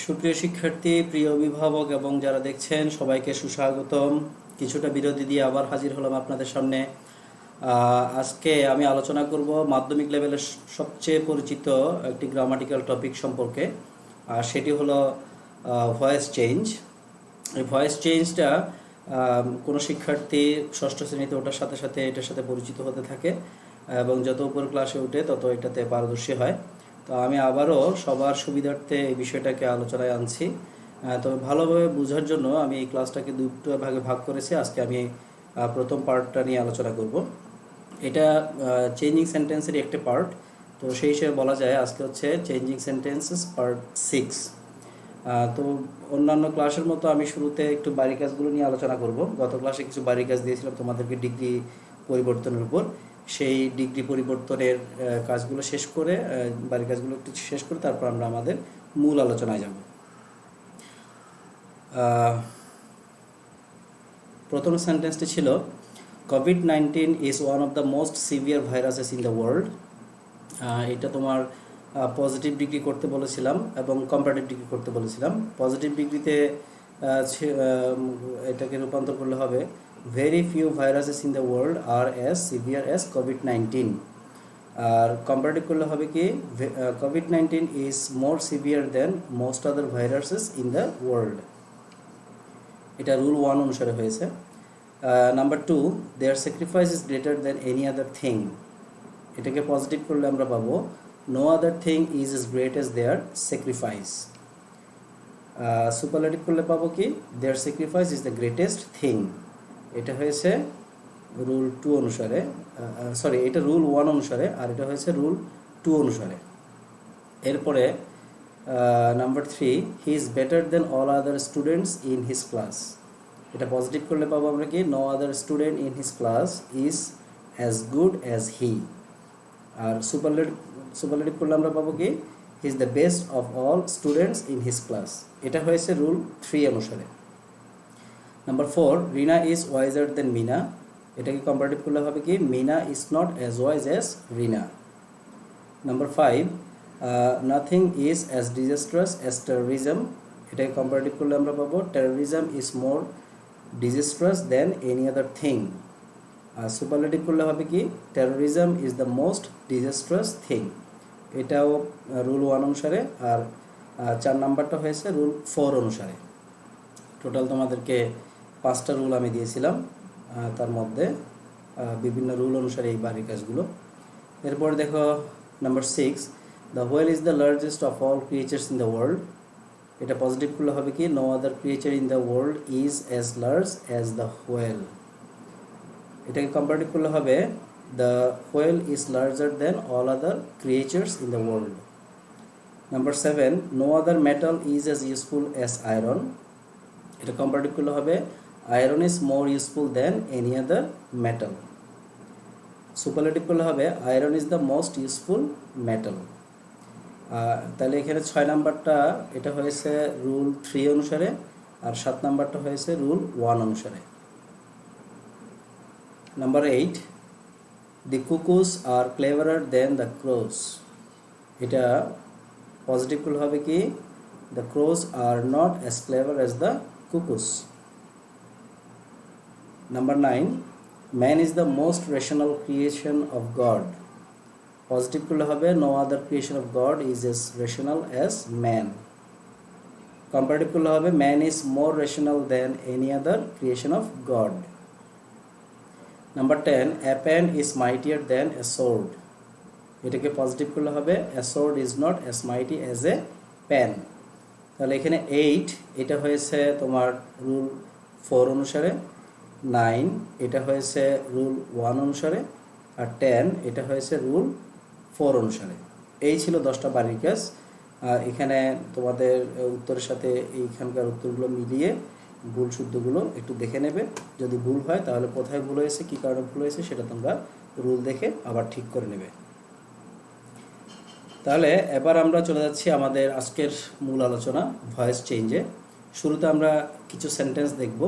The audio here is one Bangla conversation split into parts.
সুপ্রিয় শিক্ষার্থী, প্রিয় অভিভাবক এবং যারা দেখছেন সবাইকে সুস্বাগতম। কিছুটা বিরতি দিয়ে আবার হাজির হলাম আপনাদের সামনে। আজকে আমি আলোচনা করব মাধ্যমিক লেভেলের সবচেয়ে পরিচিত একটি গ্রামাটিক্যাল টপিক সম্পর্কে, আর সেটি হলো ভয়েস চেঞ্জ। এই ভয়েস চেঞ্জটা কোনো শিক্ষার্থী ষষ্ঠ শ্রেণীতে ওঠার সাথে সাথে এটার সাথে পরিচিত হতে থাকে এবং যত উপর ক্লাসে ওঠে তত এটাতে পারদর্শী হয়। তো আমি আবারও সবার সুবিধার্থে এই বিষয়টাকে আলোচনায় আনছি। তবে ভালোভাবে বোঝার জন্য আমি এই ক্লাসটাকে দুটো ভাগে ভাগ করেছি। আজকে আমি প্রথম পার্টটা নিয়ে আলোচনা করব। এটা চেঞ্জিং সেন্টেন্সেরই একটা পার্ট, তো সেই হিসেবে বলা যায় আজকে হচ্ছে চেঞ্জিং সেন্টেন্সেস পার্ট 6। তো অন্যান্য ক্লাসের মতো আমি শুরুতে একটু বাড়ি কাজগুলো নিয়ে আলোচনা করব। গত ক্লাসে কিছু বাড়ি কাজ দিয়েছিলাম তোমাদেরকে ডিগ্রি পরিবর্তনের উপর। সেই ডিগ্রি পরিবর্তনের কাজগুলো শেষ করে, বাড়ি কাজগুলো একটু শেষ করে তারপর আমরা আমাদের মূল আলোচনায় যাব। প্রথম সেন্টেন্সটি ছিল COVID-19 is one of the most severe viruses in the world. এটা তোমার পজিটিভ ডিগ্রি করতে বলেছিলাম এবং কম্পারেটিভ ডিগ্রি করতে বলেছিলাম। পজিটিভ ডিগ্রিতে এটাকে রূপান্তর করলে হবে very few viruses in the world are as severe as কোভিড-19। আর কম্পারেটিভ করলে হবে কি কোভিড-19 is more severe than most other viruses in the world. এটা রুল 1 অনুসারে হয়েছে। Number 2, their sacrifice is greater than any other thing. এটাকে পজিটিভ করলে আমরা পাবো no other thing is as great as their sacrifice. Superlative করলে পাবো কি their sacrifice is the greatest thing. এটা হয়েছে রুল 2 অনুসারে, এটা রুল 1 অনুসারে, আর এটা হয়েছে রুল 2 অনুসারে। এরপরে number 3, he is better than all other students in his class. এটা পজিটিভ করলে পাবো আমরা কি no other student in his class is as good as he. আর সুপারলেটিভ করলে আমরা পাবো কি he is the best of all students in his class. এটা হয়েছে রুল 3 অনুসারে। Number 4, Rina is wiser than Mina. এটাকে কম্পারেটিভ করলে হবে কি Mina is not as wise as Rina. Number 5, nothing is as disastrous as terrorism. এটাকে কম্পারেটিভ করলে আমরা পাবো terrorism is more disastrous than any other thing. আর সুপারলেটিভ করলে হবে কি terrorism is the most disastrous thing. এটাও রুল 1 অনুসারে। আর 4 নাম্বারটা হয়েছে রুল 4 অনুসারে। টোটাল তোমাদেরকে 5টা রুল আমি দিয়েছিলাম, তার মধ্যে বিভিন্ন রুল অনুসারে এই বাড়ির কাজগুলো। এরপর দেখো number 6, the whale is the largest of all creatures in the world. এটা পজিটিভ করলে হবে কি no other creature in the world is as large as the whale. এটাকে কম্পারেটিভ করলে হবে the whale is larger than all other creatures in the world. Number 7, no other metal is as useful as iron. এটা কম্পারেটিভ করলে হবে iron is more useful than any other metal. Superlative করলে হবে iron is the most useful metal. তাহলে এখানে 6 নাম্বারটা এটা হয়েছে রুল 3 অনুসারে, আর 7 নাম্বারটা হয়েছে রুল 1 অনুসারে। Number 8, the cuckoos are cleverer than the crows. এটা পজিটিভ করলে হবে কি the crows are not as clever as the cuckoos. Number 9, man is the most rational creation of God. Positive করলে হবে no other creation of God is as rational as man. Comparative করলে হবে man is more rational than any other creation of God. Number 10, a pen is mightier than a sword. এটাকে পজিটিভ করলে হবে a sword is not as mighty as a pen. তাহলে এখানে 8 এটা হয়েছে তোমার রুল 4 অনুসারে, 9 এটা হয়েছে রুল 1 অনুসারে, আর 10 এটা হয়েছে রুল 4 অনুসারে। এই ছিল 10টা বাড়ির কাজ। এখানে তোমাদের উত্তরের সাথে এইখানকার উত্তরগুলো মিলিয়ে ভুল শুদ্ধগুলো একটু দেখে নেবে। যদি ভুল হয় তাহলে কোথায় ভুল হয়েছে, কী কারণে ভুল হয়েছে সেটা তোমরা রুল দেখে আবার ঠিক করে নেবে। তাহলে এবার আমরা চলে যাচ্ছি আমাদের আজকের মূল আলোচনা ভয়েস চেঞ্জে। শুরুতে আমরা কিছু সেন্টেন্স দেখব,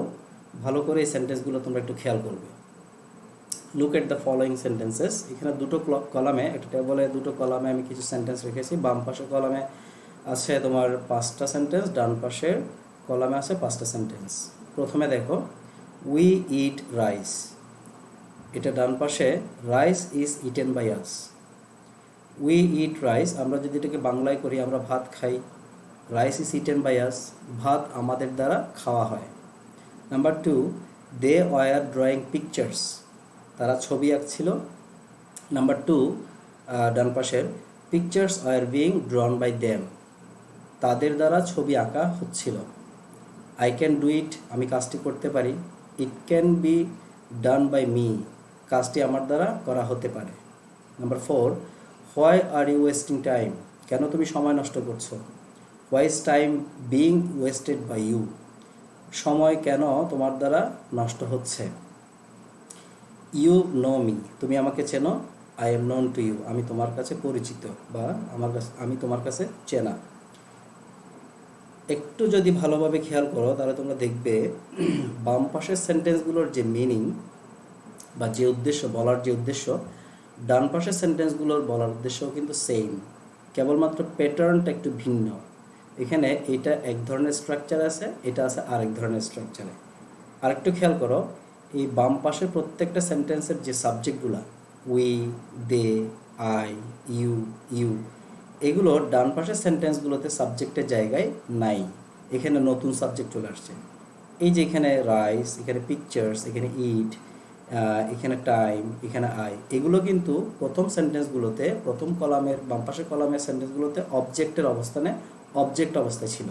ভালো করে এই সেন্টেন্সগুলো তোমরা একটু খেয়াল করবে। Look at the following sentences. এখানে দুটো কলামে, একটা টেবলে দুটো কলামে আমি কিছু সেন্টেন্স রেখেছি। বাম পাশের কলামে আছে তোমার 5টা সেন্টেন্স, ডান পাশের কলামে আছে 5টা সেন্টেন্স। প্রথমে দেখো উই ইট রাইস, এটা ডান পাশে, rice is eaten by us. We eat rice, আমরা যদি এটাকে বাংলায় করি আমরা ভাত খাই। Rice is eaten by us, ভাত আমাদের দ্বারা খাওয়া হয়। Number 2, they were drawing pictures, তারা ছবি আঁকছিল। নাম্বার 2, ডান পাশের, pictures were being drawn by them, তাদের দ্বারা ছবি আঁকা হচ্ছিল। আই ক্যান ডু ইট, আমি কাজটি করতে পারি। It can be done by me, কাজটি আমার দ্বারা করা হতে পারে। Number 4, why are you wasting time, কেন তুমি সময় নষ্ট করছো। Why is time being wasted by you, সময় কেন তোমার দ্বারা নষ্ট হচ্ছে। ইউ নো মি, তুমি আমাকে চেনো। I am known to you, আমি তোমার কাছে পরিচিত বা আমি তোমার কাছে চেনা। একটু যদি ভালোভাবে খেয়াল করো তাহলে তোমরা দেখবে বাম পাশের সেন্টেন্সগুলোর যে মিনিং বা যে উদ্দেশ্য, বলার যে উদ্দেশ্য, ডান পাশের সেন্টেন্সগুলোর বলার উদ্দেশ্যও কিন্তু সেম, কেবলমাত্র প্যাটার্নটা একটু ভিন্ন। এখানে এটা এক ধরনের স্ট্রাকচার আছে, এটা আছে আরেক ধরনের স্ট্রাকচারে। আরেকটু খেয়াল করো, এই বাম পাশে প্রত্যেকটা সেন্টেন্সের যে সাবজেক্টগুলো, we, they, I, you, you, এগুলো ডান পাশের সেন্টেন্সগুলোতে সাবজেক্টের জায়গায় নাই, এখানে নতুন সাবজেক্ট চলে আসছে। এই যে এখানে রাইস, এখানে পিকচার্স, এখানে ইট, এখানে টাইম, এখানে আই, এগুলো কিন্তু প্রথম সেন্টেন্সগুলোতে, প্রথম কলামের বাম পাশের কলামের সেন্টেন্সগুলোতে অবজেক্টের অবস্থানে অবজেক্ট অবস্থায় ছিল,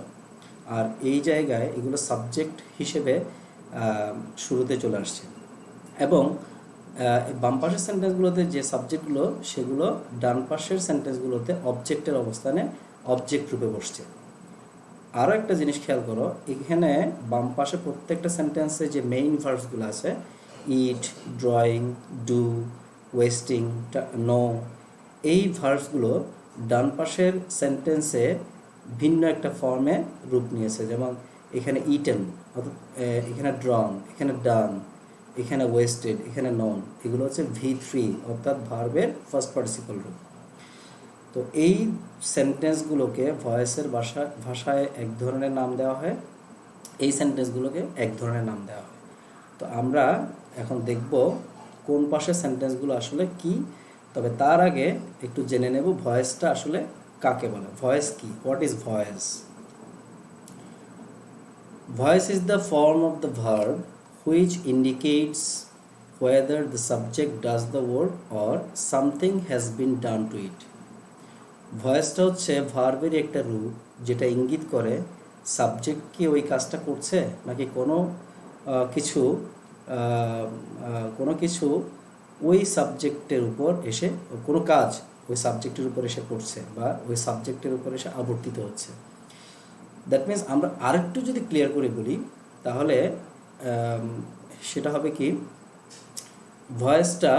আর এই জায়গায় এগুলো সাবজেক্ট হিসেবে শুরুতে চলে আসছে। এবং বাম পাশের সেন্টেন্সগুলোতে যে সাবজেক্টগুলো, সেগুলো ডান পাশের সেন্টেন্সগুলোতে অবজেক্টের অবস্থানে অবজেক্ট রূপে বসছে। আরও একটা জিনিস খেয়াল করো, এখানে বাম পাশে প্রত্যেকটা সেন্টেন্সে যে মেইন ভার্বসগুলো আছে, ইট, ড্রয়িং, ডু, ওয়েস্টিং, নো, এই ভার্বসগুলো ডান পাশের সেন্টেন্সে ভিন্ন একটা ফর্মে রূপ নিয়েছে। যেমন এখানে ইটেন, অর্থাৎ এখানে ড্রন, এখানে ডান, এখানে ওয়েস্টেড, এখানে নন, এগুলো হচ্ছে V3 অর্থাৎ ভার্বের ফার্স্ট পার্টিসিপল রূপ। তো এই সেন্টেন্সগুলোকে ভয়েসের ভাষায় এক ধরনের নাম দেওয়া হয়, এই সেন্টেন্সগুলোকে এক ধরনের নাম দেওয়া হয়। তো আমরা এখন দেখব কোন পাশের সেন্টেন্সগুলো আসলে কি। তবে তার আগে একটু জেনে নেব ভয়েসটা আসলে কাকে বলে, ভয়েস কি, what is voice. Voice is the form of the verb which indicates whether the subject does the work or something has been done to it. ভয়েসটা হচ্ছে ভার্বের একটা রূপ যেটা ইঙ্গিত করে সাবজেক্ট কি ওই কাজটা করছে নাকি কোনো কিছু ওই সাবজেক্টের উপর এসে, কোনো কাজ ওই সাবজেক্টের উপর এসে করছে বা ওই সাবজেক্টের উপর এসে আবর্তিত হচ্ছে। দ্যাট মিনস আমরা আরেকটু যদি ক্লিয়ার করে বলি তাহলে সেটা হবে কি, ভয়েসটা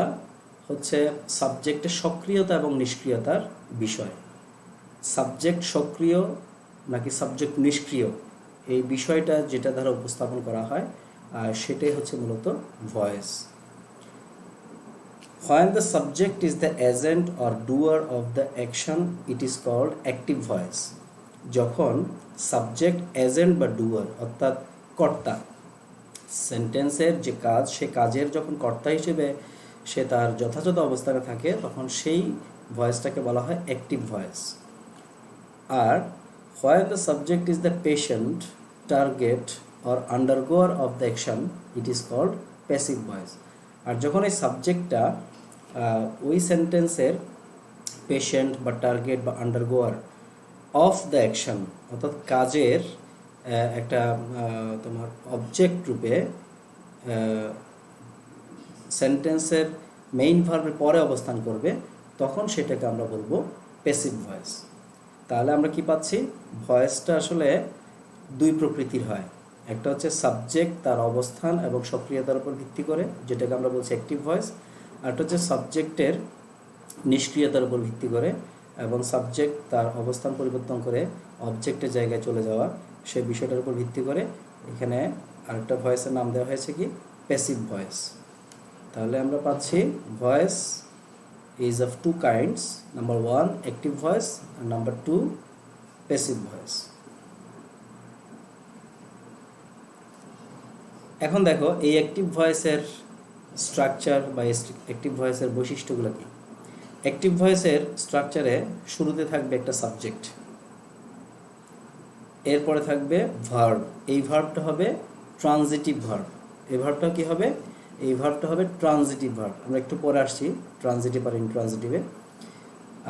হচ্ছে সাবজেক্টের সক্রিয়তা এবং নিষ্ক্রিয়তার বিষয়। সাবজেক্ট সক্রিয় নাকি সাবজেক্ট নিষ্ক্রিয়, এই বিষয়টা যেটা দ্বারা উপস্থাপন করা হয় সেটাই হচ্ছে মূলত voice. When the subject is the agent or doer of the action, it is called active voice. যখন সাবজেক্ট এজেন্ট বা ডুয়ার অর্থাৎ কর্তা, সেন্টেন্সের যে কাজ, সে কাজের যখন কর্তা হিসেবে সে তার যথাযথ অবস্থানে থাকে, তখন সেই ভয়েসটাকে বলা হয় অ্যাক্টিভ ভয়েস। আর when the subject is the patient, target or undergoer of the action, it is called passive voice. আর যখন এই সাবজেক্টটা ওই সেন্টেন্সের পেশেন্ট বা টার্গেট বা আন্ডারগোয়ার অফ দ্য অ্যাকশন অর্থাৎ কাজের একটা তোমার অবজেক্ট রূপে সেন্টেন্সের মেইন ভার্বের পরে অবস্থান করবে, তখন সেটাকে আমরা বলবো প্যাসিভ ভয়েস। তাহলে আমরা কি পাচ্ছি, ভয়েসটা আসলে দুই প্রকৃতির হয়। একটা হচ্ছে সাবজেক্ট তার অবস্থান এবং সক্রিয়তার উপর ভিত্তি করে, যেটাকে আমরা বলছি অ্যাক্টিভ ভয়েস। আর একটা হচ্ছে সাবজেক্টের নিষ্ক্রিয়তার উপর ভিত্তি করে এবং সাবজেক্ট তার অবস্থান পরিবর্তন করে অবজেক্টের জায়গায় চলে যাওয়া, সেই বিষয়টার উপর ভিত্তি করে এখানে আরেকটা ভয়েসের নাম দেওয়া হয়েছে কি, প্যাসিভ ভয়েস। তাহলে আমরা পাচ্ছি voice is of two kinds. Number 1 active voice and number 2 passive voice. এখন দেখো এই অ্যাক্টিভ ভয়েসের স্ট্রাকচার বা অ্যাক্টিভ ভয়েসের বৈশিষ্ট্যগুলো কি। অ্যাক্টিভ ভয়েসের স্ট্রাকচারে শুরুতে থাকবে একটা সাবজেক্ট, এরপরে থাকবে ভার্ব। এই ভার্বটা হবে ট্রানজিটিভ ভার্ব। এই ভার্বটা কি হবে? এই ভার্বটা হবে ট্রানজিটিভ ভার্ব। আমরা একটু পরে আসছি ট্রানজিটিভ আর ইনট্রানজিটিভে।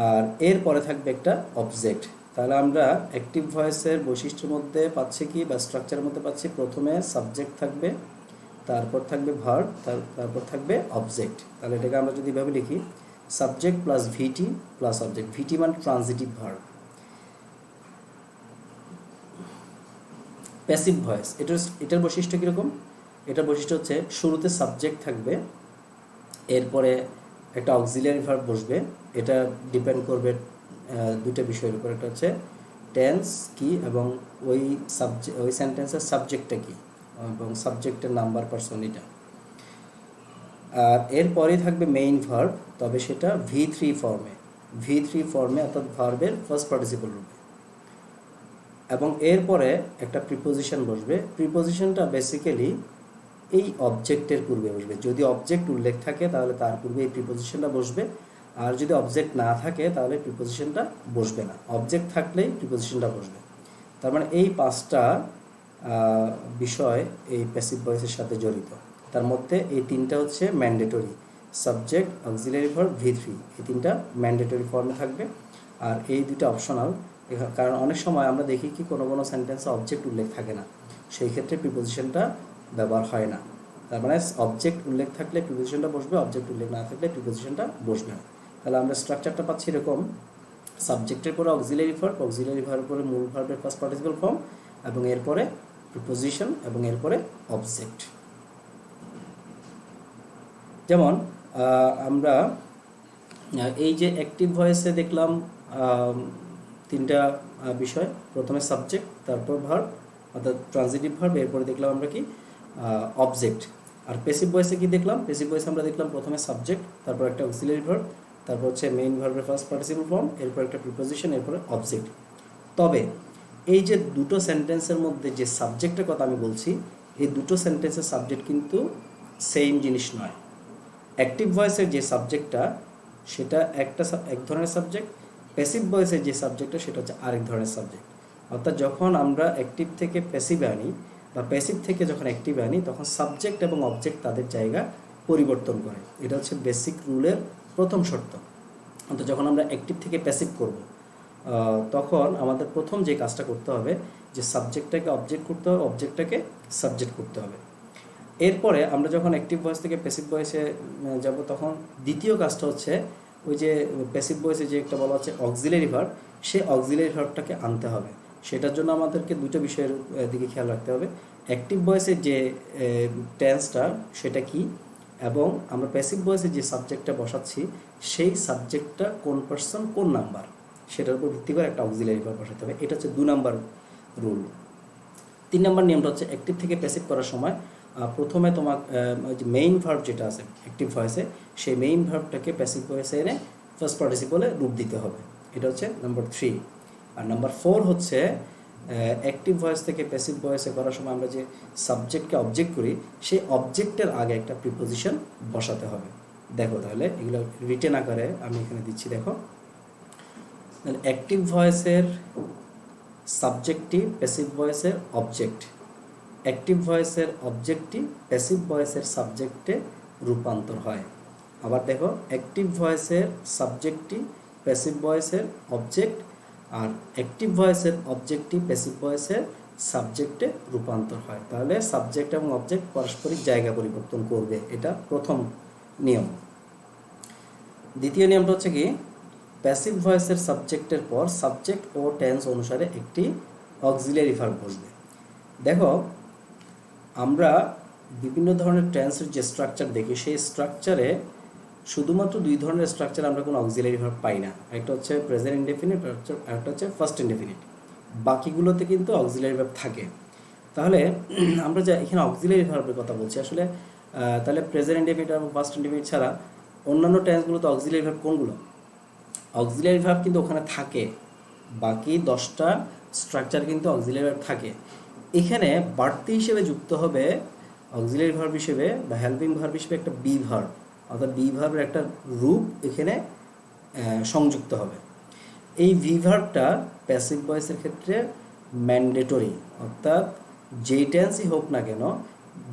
আর এরপরে থাকবে একটা অবজেক্ট। তাহলে আমরা অ্যাক্টিভ ভয়েসের বৈশিষ্ট্যের মধ্যে পাচ্ছি কি, বা স্ট্রাকচারের মধ্যে পাচ্ছি, প্রথমে সাবজেক্ট থাকবে, তারপর থাকবে ভার্ব, তারপর থাকবে অবজেক্ট। তাহলে এটাকে আমরা যদি এভাবে লিখি, সাবজেক্ট প্লাস ভিটি প্লাস অবজেক্ট। ভিটি মানে ট্রানজিটিভ ভার্ব। প্যাসিভ ভয়েস, এটার বৈশিষ্ট্য কীরকম? এটার বৈশিষ্ট্য হচ্ছে শুরুতে সাবজেক্ট থাকবে, এরপরে একটা অক্সিলিয়ারি ভার্ব বসবে। এটা ডিপেন্ড করবে দুটো বিষয়ের উপর। একটা হচ্ছে টেন্স কি এবং ওই সেন্টেন্সের সাবজেক্টটা কি, এবং সাবজেক্টের নাম্বার, পার্সন, এটা। আর এরপরেই থাকবে মেইন ভার্ব, তবে সেটা ভি থ্রি ফর্মে, অর্থাৎ ভার্বের ফার্স্ট পার্টিসিপল রূপে। এবং এরপরে একটা প্রিপোজিশন বসবে। প্রিপোজিশনটা বেসিক্যালি এই অবজেক্টের পূর্বে বসবে। যদি অবজেক্ট উল্লেখ থাকে তাহলে তার পূর্বে এই প্রিপোজিশনটা বসবে, আর যদি অবজেক্ট না থাকে তাহলে প্রিপোজিশনটা বসবে না। অবজেক্ট থাকলেই প্রিপোজিশনটা বসবে। তার মানে এই পাঁচটা বিষয় এই প্যাসিভ ভয়েসের সাথে জড়িত। তার মধ্যে এই তিনটা হচ্ছে ম্যান্ডেটরি, সাবজেক্ট, অক্সিলারি ভার্ব, ভি3, এই তিনটা ম্যান্ডেটরি ফর্মে থাকবে, আর এই দুটো অপশনাল। কারণ অনেক সময় আমরা দেখি কি কোনো সেন্টেন্সে অবজেক্ট উল্লেখ থাকে না, সেই ক্ষেত্রে প্রিপোজিশনটা ব্যবহার হয় না। তার মানে অবজেক্ট উল্লেখ থাকলে প্রিপোজিশনটা বসবে, অবজেক্ট উল্লেখ না থাকলে প্রিপোজিশনটা বসবে না। তাহলে আমরা স্ট্রাকচারটা পাচ্ছি এরকম: সাবজেক্টের পরে অক্সিলারি ভার্ব, অক্সিলারি ভার্বের পরে মূল ভার্বের ফার্স্ট পার্টিসিপল ফর্ম, এবং এরপরে প্রিপোজিশন, এবং এরপরে অবজেক্ট। যেমন আমরা এই যে অ্যাক্টিভ ভয়েসে দেখলাম তিনটা বিষয়, প্রথমে সাবজেক্ট, তারপর ভার্ব অর্থাৎ ট্রানজিটিভ ভার্ব, এরপরে দেখলাম আমরা কি অবজেক্ট। আর প্যাসিভ ভয়েসে কি দেখলাম? প্যাসিভ ভয়েসে আমরা দেখলাম প্রথমে সাবজেক্ট, তারপর একটা অক্সিলারি ভার্ব, তারপর হচ্ছে মেইন ভার্বের ফার্স্ট পার্টিসিপল ফর্ম, এরপর একটা প্রিপোজিশন, এরপরে অবজেক্ট। তবে এই যে দুটো সেন্টেন্সের মধ্যে যে সাবজেক্টের কথা আমি বলছি, এই দুটো সেন্টেন্সের সাবজেক্ট কিন্তু সেম জিনিস নয়। অ্যাক্টিভ ভয়েসের যে সাবজেক্টটা সেটা এক ধরনের সাবজেক্ট, প্যাসিভ ভয়েসের যে সাবজেক্টটা সেটা হচ্ছে আরেক ধরনের সাবজেক্ট। অর্থাৎ যখন আমরা অ্যাক্টিভ থেকে প্যাসিভে আনি বা প্যাসিভ থেকে যখন অ্যাক্টিভে আনি, তখন সাবজেক্ট এবং অবজেক্ট তাদের জায়গা পরিবর্তন করে। এটা হচ্ছে বেসিক রুলের প্রথম শর্ত। অর্থাৎ যখন আমরা অ্যাক্টিভ থেকে প্যাসিভ করব, তখন আমাদের প্রথম যে কাজটা করতে হবে, যে সাবজেক্টটাকে অবজেক্ট করতে হবে, অবজেক্টটাকে সাবজেক্ট করতে হবে। এরপরে আমরা যখন অ্যাক্টিভ ভয়েস থেকে প্যাসিভ ভয়েসে যাব, তখন দ্বিতীয় কাজটা হচ্ছে ওই যে প্যাসিভ ভয়েসে যে একটা বলা হচ্ছে অক্সিলারি ভার্ব, সেই অক্সিলারি ভার্বটাকে আনতে হবে। সেটার জন্য আমাদেরকে দুটো বিষয়ের দিকে খেয়াল রাখতে হবে: অ্যাক্টিভ ভয়েসের যে টেন্সটা সেটা কি, এবং আমরা প্যাসিভ ভয়েসে যে সাবজেক্টটা বসাচ্ছি সেই সাবজেক্টটা কোন পার্সন, কোন নাম্বার, সেটার উপর ভিত্তি করে একটা অক্সিলারি ভার্ব বসাতে হবে। এটা হচ্ছে 2 নাম্বার রুল। 3 নাম্বার নিয়মটা হচ্ছে অ্যাক্টিভ থেকে প্যাসিভ করার সময় প্রথমে তোমার যে মেইন ভার্ব যেটা আছে অ্যাক্টিভ ভয়েসে, সেই মেইন ভার্বটাকে প্যাসিভ ভয়েসে এনে ফার্স্ট পার্টিসিপলে রূপ দিতে হবে। এটা হচ্ছে নাম্বার 3। আর নাম্বার 4 হচ্ছে অ্যাক্টিভ ভয়েস থেকে প্যাসিভ ভয়েসে করার সময় আমরা যে সাবজেক্টকে অবজেক্ট করি, সেই অবজেক্টের আগে একটা প্রিপোজিশন বসাতে হবে। দেখো তাহলে এগুলো রিটেন আকারে আমি এখানে দিচ্ছি। দেখো, অ্যাক্টিভ ভয়েসের সাবজেক্টটি প্যাসিভ ভয়েসের অবজেক্ট, অ্যাক্টিভ ভয়েসের অবজেক্টটি প্যাসিভ ভয়েসের সাবজেক্টে রূপান্তর হয়। আবার দেখো, অ্যাক্টিভ ভয়েসের সাবজেক্টটি প্যাসিভ ভয়েসের অবজেক্ট, আর অ্যাক্টিভ ভয়েসের অবজেক্টটি প্যাসিভ ভয়েসের সাবজেক্টে রূপান্তর হয়। তাহলে সাবজেক্ট এবং অবজেক্ট পারস্পরিক জায়গা পরিবর্তন করবে, এটা প্রথম নিয়ম। দ্বিতীয় নিয়মটা হচ্ছে কি, প্যাসিভ ভয়েসের সাবজেক্টের পর সাবজেক্ট ও টেন্স অনুসারে একটি অক্সিলারি ভার্ব বসবে। দেখো, আমরা বিভিন্ন ধরনের টেন্সের যে স্ট্রাকচার দেখি, সেই স্ট্রাকচারে শুধুমাত্র 2 ধরনের স্ট্রাকচার আমরা কোনো অক্সিলারি ভার্ব পাই না। একটা হচ্ছে প্রেজেন্ট ইনডেফিনিট, আর একটা হচ্ছে ফার্স্ট ইনডেফিনিট। বাকিগুলোতে কিন্তু অক্সিলারি ভার্ব থাকে। তাহলে আমরা যে এখানে অক্সিলারি ভার্বের কথা বলছি, আসলে তাহলে প্রেজেন্ট ইনডেফিনিট এবং ফার্স্ট ইনডেফিনিট ছাড়া অন্যান্য টেন্সগুলোতে অক্সিলারি ভার্ব কোনগুলো? অক্সিলারি ভার্ব কিন্তু ওখানে থাকে, বাকি 10টা স্ট্রাকচার কিন্তু অক্সিলারি ভার্ব থাকে। এখানে বাড়তি হিসেবে যুক্ত হবে অক্সিলারি ভার্ব হিসেবে বা হেল্পিং ভার্ব হিসেবে একটা বি ভার্ব, অর্থাৎ বি ভার্বের একটা রূপ এখানে সংযুক্ত হবে। এই ভি ভার্বটা প্যাসিভ ভয়েসের ক্ষেত্রে ম্যান্ডেটরি, অর্থাৎ যেই টেন্সই হোক না কেন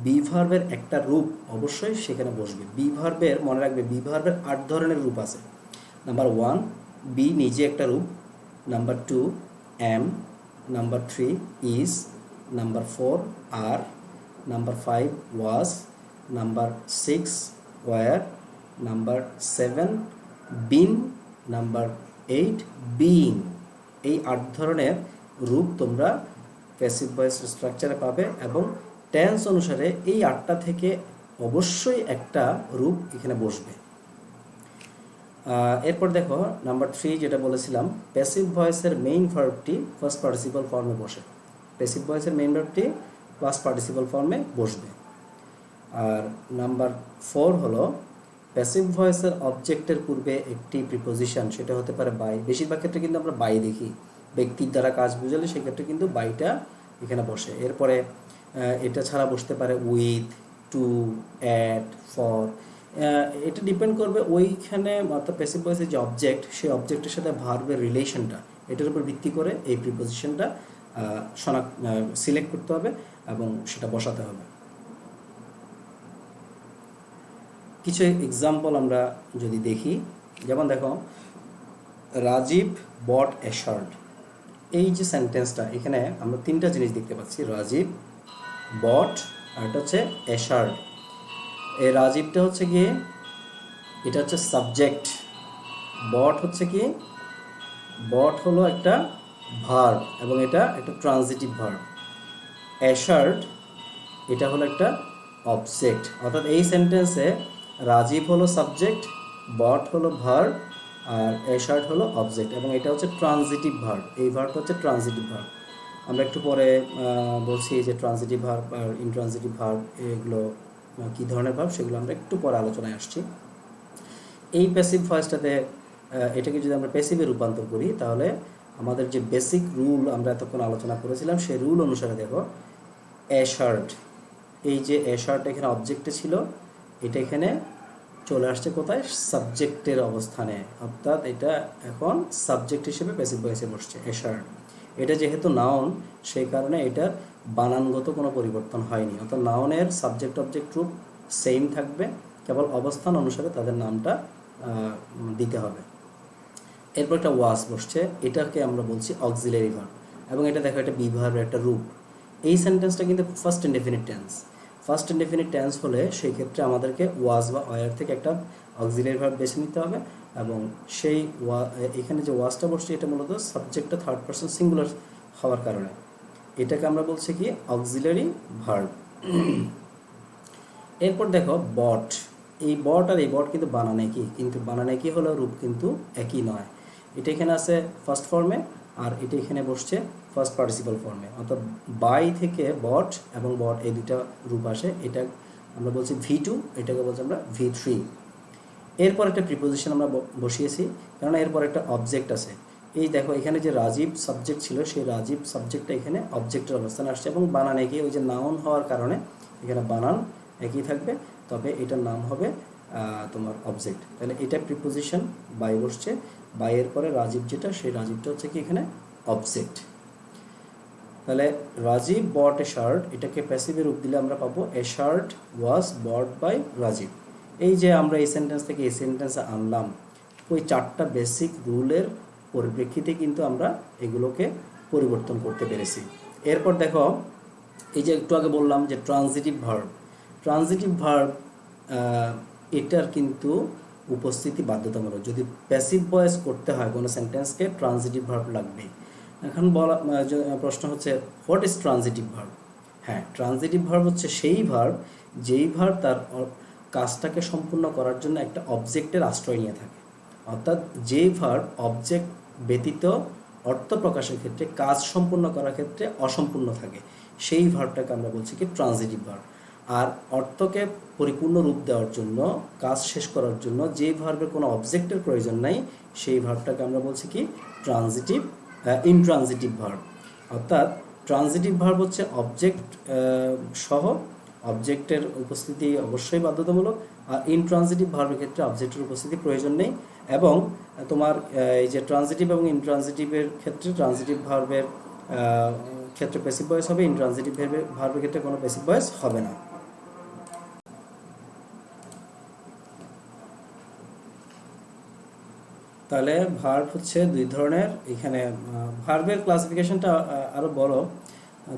বি ভার্বের একটা রূপ অবশ্যই সেখানে বসবে। বি ভার্বের মনে রাখবে বি ভার্বের 8 ধরনের রূপ আছে। নাম্বার 1 বি নিজে একটা রূপ, number 2 am, number 3 is, number 4 are, number 5 was, number 6 were, number 7 been, number 8 being. এই 8 ধরনের রূপ তোমরা প্যাসিভ ভয়েস স্ট্রাকচারে পাবে এবং টেন্স অনুসারে এই 8টা থেকে অবশ্যই একটা রূপ এখানে বসবে। এরপর দেখো নাম্বার 3 যেটা বলেছিলাম, প্যাসিভ ভয়েসের মেইন ভার্বটি ফার্স্ট পার্টিসিপল ফর্মে বসে। প্যাসিভ ভয়েসের মেইন ভার্বটি ফার্স্ট পার্টিসিপল ফর্মে বসবে। আর নাম্বার 4 হলো প্যাসিভ ভয়েসের অবজেক্টের পূর্বে একটি প্রিপোজিশন, সেটা হতে পারে বাই। বেশিরভাগ ক্ষেত্রে কিন্তু আমরা বাই দেখি, ব্যক্তির দ্বারা কাজ বোঝালে সেক্ষেত্রে কিন্তু বাইটা এখানে বসে। এরপরে এটা ছাড়া বসতে পারে উইথ, টু, অ্যাট, ফর। এটা ডিপেন্ড করবে ওইখানে, অর্থাৎ প্যাসিভ ভয়েসের যে অবজেক্ট সেই অবজেক্টের সাথে ভার্বের রিলেশনটা, এটার উপর ভিত্তি করে এই প্রিপোজিশনটা সিলেক্ট করতে হবে এবং সেটা বসাতে হবে। কিছু এক্সাম্পল আমরা যদি দেখি, যেমন দেখো রাজীব বট এ শার্ট। এই যে সেন্টেন্সটা, এখানে আমরা 3টা জিনিস দেখতে পাচ্ছি, রাজীব, বট আর এটা হচ্ছে এ শার্ট। এই রাজীবটা হচ্ছে কি, এটা হচ্ছে সাবজেক্ট, বট হচ্ছে কি, বট হলো একটা ভার্ব এবং এটা একটা ট্রানজিটিভ ভার্ব। এ শার্ট এটা হলো একটা অবজেক্ট, অর্থাৎ এই সেন্টেন্সে রাজীব হলো সাবজেক্ট, বট হলো ভার্ব আর এ শার্ট হলো অবজেক্ট এবং এটা হচ্ছে ট্রানজিটিভ ভার্ব। এই ভার্বটা হচ্ছে ট্রানজিটিভ ভার্ব। আমরা একটু পরে বলছি যে ট্রানজিটিভ ভার্ব আর ইনট্রানজিটিভ ভার্ব এগুলো কী ধরনের ভার্ব সেগুলো আমরা একটু পরে আলোচনায় আসছি। এই প্যাসিভ ভয়েসটাতে এটাকে যদি আমরা প্যাসিভে রূপান্তর করি তাহলে আমাদের যে বেসিক রুল আমরা এতক্ষণ আলোচনা করেছিলাম সেই রুল অনুসারে দেখো এ শার্ট, এই যে এ শার্ট এখানে অবজেক্টে ছিল, এটা এখানে চলে আসছে কোথায়, সাবজেক্টের অবস্থানে, অর্থাৎ এটা এখন সাবজেক্ট হিসেবে প্যাসিভ ভয়েসে বসছে এ শার্ট। এটা যেহেতু নাউন সেই কারণে এটার বানানগত কোনো পরিবর্তন হয়নি, অর্থাৎ নাউনের সাবজেক্ট অবজেক্ট রূপ সেম থাকবে, কেবল অবস্থান অনুসারে তাদের নামটা দিতে হবে। এরপর একটা ওয়াজ বসছে, এটাকে আমরা বলছি অক্সিলারি ভার্ব এবং এটা দেখো এটা বি ভার্বের একটা রূপ। এই সেন্টেন্সটা কিন্তু first indefinite tense. First indefinite tense হলে সেই ক্ষেত্রে আমাদেরকে ওয়াজ বা ওয়ার থেকে একটা অক্সিলারি ভার্ব বেছে নিতে হবে এবং সেই এখানে যে ওয়াজটা বসছে এটা মূলত সাবজেক্টটা থার্ড পারসন সিঙ্গুলার হওয়ার কারণে এটাকে আমরা বলছি কি অক্সিলারি ভার্ব। এরপর দেখো বট, এই বট আর এই বট কিন্তু বানানে কি, কিন্তু বানানে কি হলো রূপ কিন্তু একই নয়। এটা এখানে আছে ফার্স্ট ফর্মে আর এটা এখানে বসছে ফার্স্ট পার্টিসিপল ফর্মে, অর্থাৎ বাই থেকে বট এবং বট এই দুটা রূপ আসে। এটা আমরা বলছি V2, এটাকে বলছি আমরা V3। এরপর একটা প্রিপোজিশন আমরা বসিয়েছি কারণ এরপর একটা অবজেক্ট আছে। এই দেখো এখানে যে রাজীব সাবজেক্ট ছিল সেই রাজীব সাবজেক্টটা এখানে অবজেক্টের অবস্থানে আসছে এবং বানান একই, ওই যে নাউন হওয়ার কারণে এখানে বানান একই থাকবে, তবে এটার নাম হবে তোমার অবজেক্ট। তাহলে এটা প্রিপোজিশন বাই বসছে, বাইয়ের পরে রাজীব যেটা সেই রাজীবটা হচ্ছে কি এখানে অবজেক্ট। তাহলে রাজীব বট এ শার্ট, এটাকে প্যাসিভে রূপ দিলে আমরা পাবো a shirt was bought by Rajib. এই যে আমরা এই সেন্টেন্স থেকে এই সেন্টেন্সে আনলাম, ওই 4টা বেসিক রুলের পরিপ্রেক্ষিতে কিন্তু আমরা এগুলোকে পরিবর্তন করতে পেরেছি। এরপর দেখো এই যে একটু আগে বললাম যে ট্রানজিটিভ ভার্ব, ট্রানজিটিভ ভার্ব এটার কিন্তু উপস্থিতি বাধ্যতামূলক। যদি প্যাসিভ ভয়েস করতে হয় কোনো সেন্টেন্সকে ট্রানজিটিভ ভার্ব লাগবে। এখন প্রশ্ন হচ্ছে হোয়াট ইজ ট্রানজিটিভ ভার্ব। হ্যাঁ, ট্রানজিটিভ ভার্ব হচ্ছে সেই ভার্ব যেই ভার্ব তার কাজটাকে সম্পূর্ণ করার জন্য একটা অবজেক্টের আশ্রয় নিয়ে থাকে, অর্থাৎ যেই ভার্ব অবজেক্ট ব্যতীত অর্থ প্রকাশের ক্ষেত্রে কাজ সম্পূর্ণ করার ক্ষেত্রে অসম্পূর্ণ থাকে, সেই ভার্বটাকে আমরা বলছি কি ট্রানজিটিভ ভার্ব। আর অর্থকে পরিপূর্ণ রূপ দেওয়ার জন্য, কাজ শেষ করার জন্য যে ভার্বের কোনো অবজেক্টের প্রয়োজন নাই সেই ভার্বটাকে আমরা বলছি কি ট্রানজিটিভ ইনট্রানজিটিভ ভার্ব। অর্থাৎ ট্রানজিটিভ ভার্ব হচ্ছে অবজেক্ট সহ, অবজেক্টের উপস্থিতি অবশ্যই বাধ্যতামূলক, আর ইনট্রানজিটিভ ভার্বের ক্ষেত্রে অবজেক্টের উপস্থিতি প্রয়োজন নেই। এবং তোমার এই যে ট্রানজিটিভ এবং ইনট্রানজিটিভের ক্ষেত্রে ট্রানজিটিভ ভার্বের ক্ষেত্রে প্যাসিভ ভয়েস হবে, ইনট্রানজিটিভ ভার্বের ক্ষেত্রে কোনো প্যাসিভ ভয়েস হবে না। তাহলে ভার্ব হচ্ছে দুই ধরনের। এখানে ভার্বের ক্লাসিফিকেশনটা আরও বড়,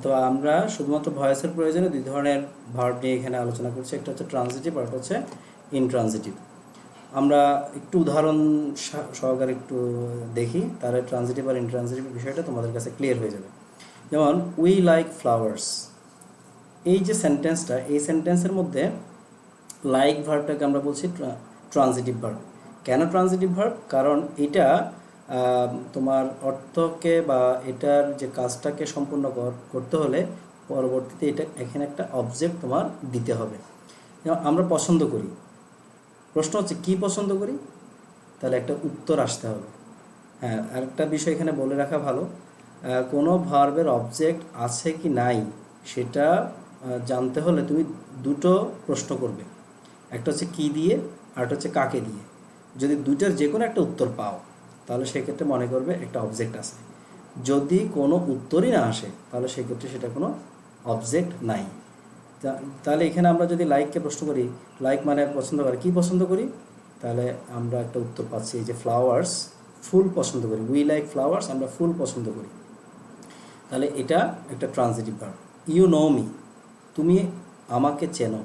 তো আমরা শুধুমাত্র ভয়েসের প্রয়োজনে দুই ধরনের ভার্ব নিয়ে এখানে আলোচনা করছি। একটা হচ্ছে ট্রানজিটিভ আর একটা হচ্ছে ইনট্রানজিটিভ। আমরা একটু উদাহরণ সহকারে একটু দেখি, তাহলে ট্রানজিটিভ আর ইনট্রানজিটিভ বিষয়টা তোমাদের কাছে ক্লিয়ার হয়ে যাবে। যেমন উই লাইক ফ্লাওয়ার্স, এই যে সেন্টেন্সটা, এই সেন্টেন্সের মধ্যে লাইক ভার্বটাকে আমরা বলছি ট্রানজিটিভ ভার্ব। কেন ট্রানজিটিভ ভার্ব? কারণ এটা তোমার অর্থকে বা এটার যে কাজটাকে সম্পূর্ণ করতে হলে পরবর্তীতে এটা এখানে একটা অবজেক্ট তোমার দিতে হবে। যেমন আমরা পছন্দ করি, প্রশ্ন হচ্ছে কি পছন্দ করি, তাহলে একটা উত্তর আসতে হবে। হ্যাঁ, আরেকটা বিষয় এখানে বলে রাখা ভালো, কোনো ভার্বের অবজেক্ট আছে কি নাই সেটা জানতে হলে তুমি দুটো প্রশ্ন করবে, একটা হচ্ছে কি দিয়ে আর একটা হচ্ছে কাকে দিয়ে। যদি দুইটার যে কোনো একটা উত্তর পাও তাহলে সেক্ষেত্রে মনে করবে একটা অবজেক্ট আছে। যদি কোনো উত্তরই না আসে তাহলে সেক্ষেত্রে সেটা কোনো অবজেক্ট নাই। তাহলে এখানে আমরা যদি লাইককে প্রশ্ন করি, লাইক মানে পছন্দ করি, কী পছন্দ করি, তাহলে আমরা একটা উত্তর পাচ্ছি এই যে ফ্লাওয়ার্স, ফুল পছন্দ করি। উই লাইক ফ্লাওয়ার্স, আমরা ফুল পছন্দ করি। তাহলে এটা একটা transitive verb. You know me, তুমি আমাকে চেনো।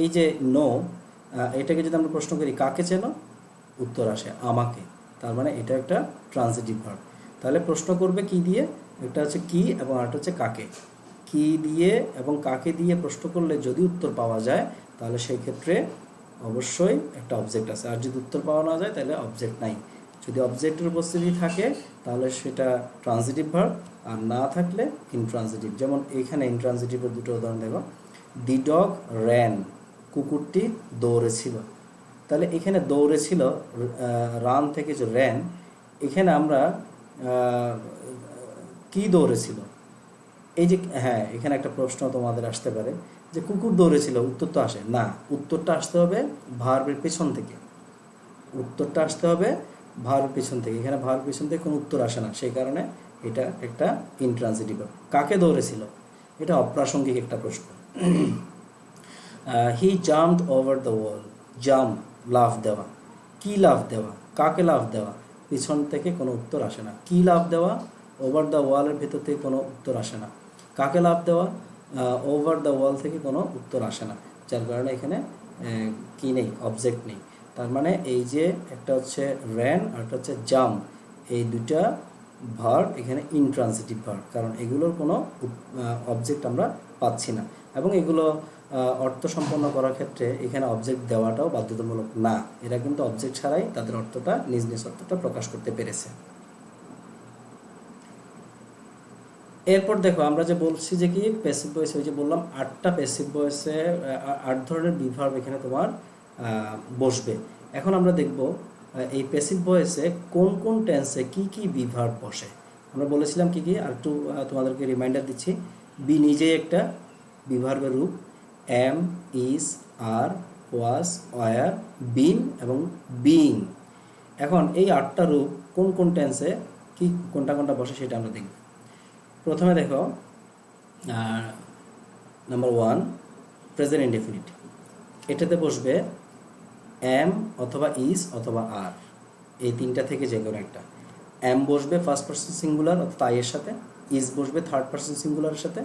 এই যে নো, এটাকে যদি আমরা প্রশ্ন করি কাকে চেনো, উত্তর আসে আমাকে, তার মানে এটা একটা ট্রানজিটিভ ভার্ব। তাহলে প্রশ্ন করবে কি দিয়ে, একটা হচ্ছে কি এবং আরেকটা হচ্ছে কাকে। কি দিয়ে এবং কাকে দিয়ে প্রশ্ন করলে যদি উত্তর পাওয়া যায় তাহলে সেই ক্ষেত্রে অবশ্যই একটা অবজেক্ট আছে, আর যদি উত্তর পাওয়া না যায় তাহলে অবজেক্ট নাই। যদি অবজেক্টের উপস্থিতি থাকে তাহলে সেটা ট্রানজিটিভ ভার্ব, আর না থাকলে ইনট্রানজিটিভ। যেমন এইখানে ইনট্রানজিটিভের দুটো উদাহরণ দেখো, দি ডগ র্যান, কুকুরটি দৌড়েছিল। তাহলে এখানে দৌড়েছিল, রান থেকে যে র্যান, এখানে আমরা কি দৌড়েছিল, এই যে হ্যাঁ, এখানে একটা প্রশ্ন তোমাদের আসতে পারে যে কুকুর দৌড়েছিল, উত্তর তো আসে না, উত্তরটা আসতে হবে ভার্বের পেছন থেকে। উত্তরটা আসতে হবে ভার্বের পেছন থেকে, এখানে ভার্বের পেছন থেকে কোনো উত্তর আসে না, সেই কারণে এটা একটা ইনট্রানজিটিভ। কাকে দৌড়েছিল, এটা অপ্রাসঙ্গিক একটা প্রশ্ন। He jumped over the wall, jump লাফ দেওয়া, কি লাফ দেওয়া, কাকে লাফ দেওয়া, পিছন থেকে কোনো উত্তর আসে না। কি লাফ দেওয়া, ওভার দ্য ওয়ালের ভেতর থেকে কোনো উত্তর আসে না। কাকে লাফ দেওয়া, ওভার দ্য ওয়াল থেকে কোনো উত্তর আসে না, যার কারণে এখানে কি নেই, অবজেক্ট নেই। তার মানে এই যে একটা হচ্ছে র্যান আর একটা হচ্ছে জাম্প, এই দুইটা ভার্ব এখানে ইনট্রানজিটিভ ভার্ব, কারণ এগুলোর কোনো অবজেক্ট আমরা পাচ্ছি না, এবং এগুলো অর্থ সম্পন্ন করার ক্ষেত্রে এখানে অবজেক্ট দেওয়াটাও বাধ্যতামূলক না। এরা কিন্তু অবজেক্ট ছাড়াই তাদের অর্থটা, নিজ নিজ অর্থটা প্রকাশ করতে পেরেছে। এরপর দেখো আমরা যে বলছি যে কি প্যাসিভ ভয়েস, ওই যে বললাম 8টা প্যাসিভ ভয়েসে 8 ধরনের বিভার্ব এখানে তোমার বসবে। এখন আমরা দেখব এই প্যাসিভ ভয়েসে কোন কোন টেন্সে কি কি বিভার্ব বসে। আমরা বলেছিলাম কি কি, আর একটু তোমাদেরকে রিমাইন্ডার দিচ্ছি। বি নিজেই একটা বিভার্বের রূপ, am, is, are, was, were, been এবং বিইং। এখন এই 8টা রূপ কোন কোন টেন্সে কি কোনটা কোনটা বসে সেটা আমরা দেখব। প্রথমে দেখো নাম্বার 1 প্রেজেন্ট ইনডেফিনিট, এটাতে বসবে এম অথবা ইজ অথবা আর, এই তিনটা থেকে যে কোনো একটা। এম বসবে ফার্স্ট পারসন সিঙ্গুলার অর্থাৎ আই এর সাথে, ইজ বসবে থার্ড পারসন সিঙ্গুলারের সাথে,